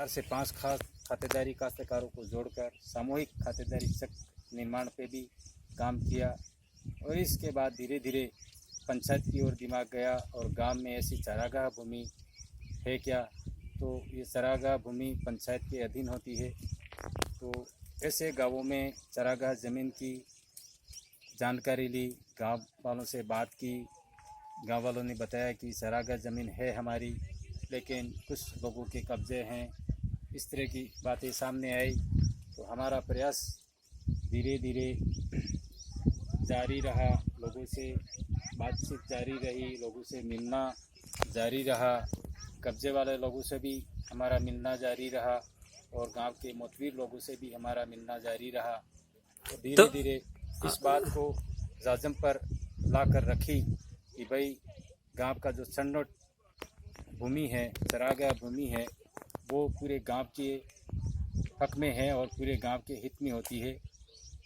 4 से 5 खास खातेदारी काश्तकारों को जोड़कर सामूहिक खातेदारी चक्र निर्माण पे भी काम किया और इसके बाद धीरे धीरे पंचायत की ओर दिमाग गया और गांव में ऐसी चारागाह भूमि है क्या, तो ये चारागाह भूमि पंचायत के अधीन होती है। तो ऐसे गांवों में चारागाह ज़मीन की जानकारी ली, गांव वालों से बात की। गांव वालों ने बताया कि चारागाह ज़मीन है हमारी, लेकिन कुछ लोगों के कब्जे हैं। इस तरह की बातें सामने आई तो हमारा प्रयास धीरे धीरे जारी रहा, लोगों से बातचीत जारी रही, लोगों से मिलना जारी रहा, कब्जे वाले लोगों से भी हमारा मिलना जारी रहा और गांव के मोतवीर लोगों से भी हमारा मिलना जारी रहा। तो धीरे धीरे इस बात को जाजम पर ला कर रखी कि भाई गांव का जो सन्नोट भूमि है, चारागाह भूमि है, वो पूरे गांव के हक में है और पूरे गांव के हित में होती है।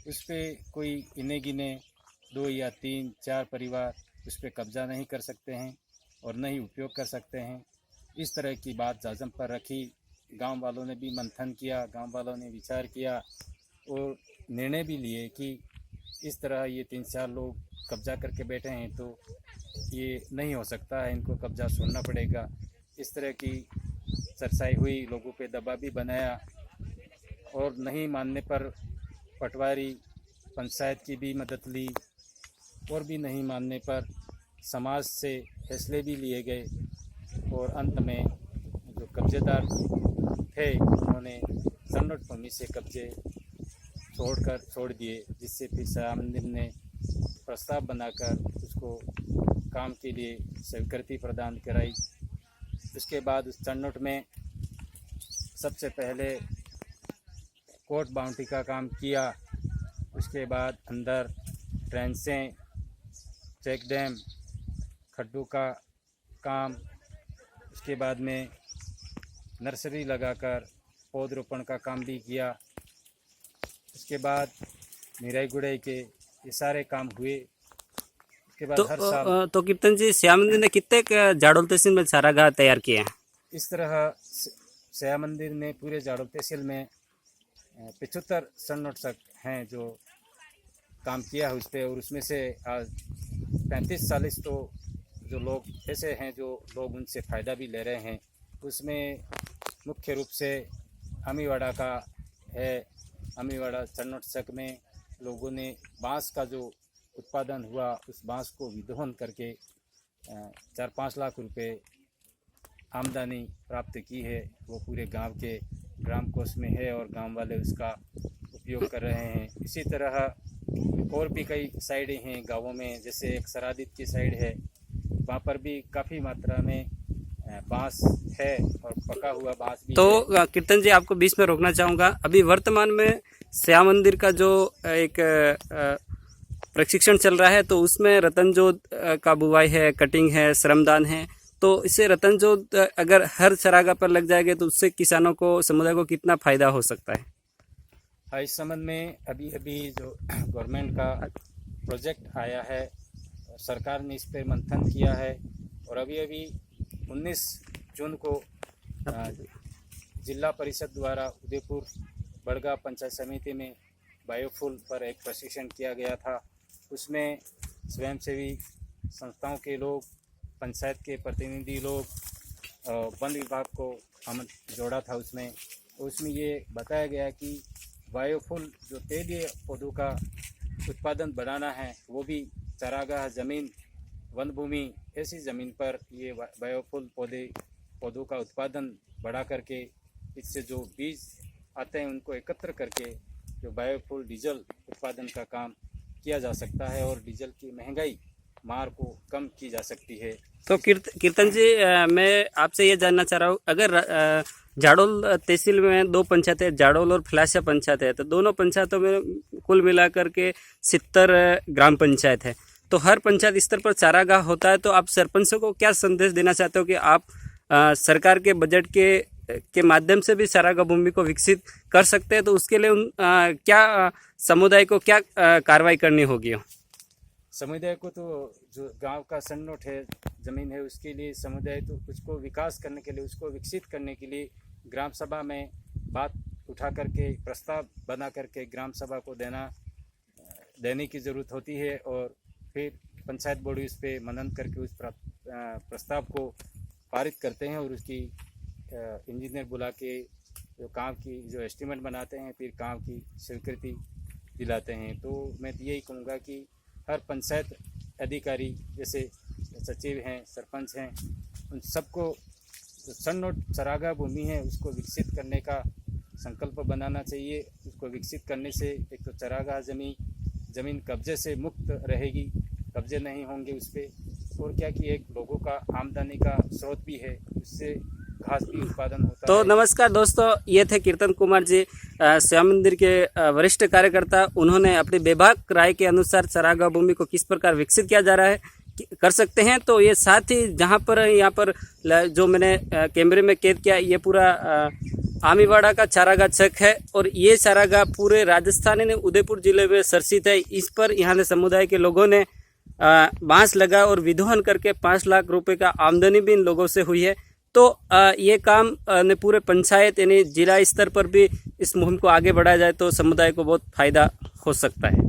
उस पर कोई इन्हें गिने 2 या 3 4 परिवार उस पर कब्जा नहीं कर सकते हैं और न ही उपयोग कर सकते हैं। इस तरह की बात जाजम पर रखी। गांव वालों ने भी मंथन किया, गांव वालों ने विचार किया और निर्णय भी लिए कि इस तरह ये 3-4 लोग कब्जा करके बैठे हैं तो ये नहीं हो सकता है, इनको कब्जा छोड़ना पड़ेगा। इस तरह की चर्चाएं हुई, लोगों पे दबाव भी बनाया और नहीं मानने पर पटवारी पंचायत की भी मदद ली और भी नहीं मानने पर समाज से फैसले भी लिए गए और अंत में जो कब्जेदार थे उन्होंने सन्नोट भूमि से कब्जे छोड़ दिए, जिससे फिर सया मंदिर ने प्रस्ताव बनाकर उसको काम के लिए स्वीकृति प्रदान कराई। उसके बाद उस सन्नोट में सबसे पहले कोर्ट बाउंड्री का काम किया, उसके बाद अंदर ट्रेंचें, चेक डैम, खड्डों का काम, उसके बाद में नर्सरी लगाकर पौधरोपण का काम भी किया। उसके बाद निराई गुड़ाई के ये सारे काम हुए। उसके बाद हर साल तो कीर्तन जी, श्याम मंदिर ने कितने जाडोल तहसील में चारागाह तैयार किए हैं? इस तरह सया मंदिर ने पूरे जाडोल तहसील में 75 सन्नोट तक हैं जो काम किया है उस पर, और उसमें से आज 35-40 तो जो लोग ऐसे हैं जो लोग उनसे फ़ायदा भी ले रहे हैं। उसमें मुख्य रूप से अमीवाड़ा का है। अमीवाड़ा सन्नोट चक में लोगों ने बांस का जो उत्पादन हुआ उस बांस को विदोहन करके 4-5 लाख रुपए आमदनी प्राप्त की है। वो पूरे गांव के ग्राम कोष में है और गांव वाले उसका उपयोग कर रहे हैं। इसी तरह और भी कई साइडें हैं गांवों में, जैसे एक सरादित की साइड है, वहाँ पर भी काफ़ी मात्रा में बांस है और पका हुआ बांस भी तो है। कीर्तन जी, आपको बीच में रोकना चाहूँगा। अभी वर्तमान में श्याम मंदिर का जो एक प्रशिक्षण चल रहा है, तो उसमें रतन जोत का बुवाई है, कटिंग है, श्रमदान है। तो इससे रतन जोत अगर हर चारागाह पर लग जाएगा तो उससे किसानों को, समुदाय को कितना फायदा हो सकता है? हाँ, इस संबंध में अभी जो गवर्नमेंट का प्रोजेक्ट आया है, सरकार ने इस पर मंथन किया है और अभी 19 जून को जिला परिषद द्वारा उदयपुर बड़गा पंचायत समिति में बायोफुल पर एक प्रशिक्षण किया गया था। उसमें स्वयंसेवी संस्थाओं के लोग, पंचायत के प्रतिनिधि लोग, वन विभाग को हम जोड़ा था। उसमें ये बताया गया कि बायोफुल जो तेलीय पौधों का उत्पादन बढ़ाना है, वो भी चारागाह ज़मीन, वन भूमि, ऐसी ज़मीन पर ये बायोफुल पौधों का उत्पादन बढ़ा करके इससे जो बीज आते हैं उनको एकत्र करके जो बायोफुल डीजल उत्पादन का काम किया जा सकता है और डीजल की महंगाई मार को कम की जा सकती है। तो कीर्तन जी, मैं आपसे ये जानना चाह रहा हूँ, अगर जाडोल तहसील में 2 पंचायतें, जाडोल और फलासिया पंचायत है, तो दोनों पंचायतों में कुल मिलाकर के 70 ग्राम पंचायत है। तो हर पंचायत स्तर पर चारागाह होता है, तो आप सरपंचों को क्या संदेश देना चाहते हो कि आप सरकार के बजट के माध्यम से भी चारागाह भूमि को विकसित कर सकते हैं? तो उसके लिए क्या समुदाय को क्या कार्रवाई करनी होगी? समुदाय को तो जो गांव का सन्नोट है, ज़मीन है, उसके लिए समुदाय तो उसको विकास करने के लिए, उसको विकसित करने के लिए ग्राम सभा में बात उठा करके प्रस्ताव बना करके ग्राम सभा को देने की ज़रूरत होती है और फिर पंचायत बोर्ड उस पर मनन करके उस प्रस्ताव को पारित करते हैं और उसकी इंजीनियर बुला के जो काम की जो एस्टीमेट बनाते हैं, फिर काम की स्वीकृति दिलाते हैं। तो मैं यही कहूँगा कि हर पंचायत अधिकारी जैसे सचिव हैं, सरपंच हैं, उन सबको जो सन्न और चरागाह भूमि है उसको विकसित करने का संकल्प बनाना चाहिए। उसको विकसित करने से एक तो चरागाह ज़मीन कब्जे से मुक्त रहेगी, कब्जे नहीं होंगे उस पर, और क्या कि एक लोगों का आमदनी का स्रोत भी है, उससे घास भी उत्पादन होता तो है। नमस्कार दोस्तों, ये थे कीर्तन कुमार जी, श्याम मंदिर के वरिष्ठ कार्यकर्ता। उन्होंने अपनी बेबाक राय के अनुसार चरागाह भूमि को किस प्रकार विकसित किया जा रहा है कर सकते हैं। तो ये साथ ही जहाँ पर यहाँ पर जो मैंने कैमरे में कैद किया, ये पूरा आमीवाड़ा का चारागाह चक है और ये चारागाह पूरे राजस्थान ने उदयपुर जिले में सरसित है। इस पर यहाँ के समुदाय के लोगों ने बांस लगा और विधोहन करके 5 लाख रुपए का आमदनी भी इन लोगों से हुई है। तो ये काम ने पूरे पंचायत यानी जिला स्तर पर भी इस मुहिम को आगे बढ़ाया जाए तो समुदाय को बहुत फायदा हो सकता है।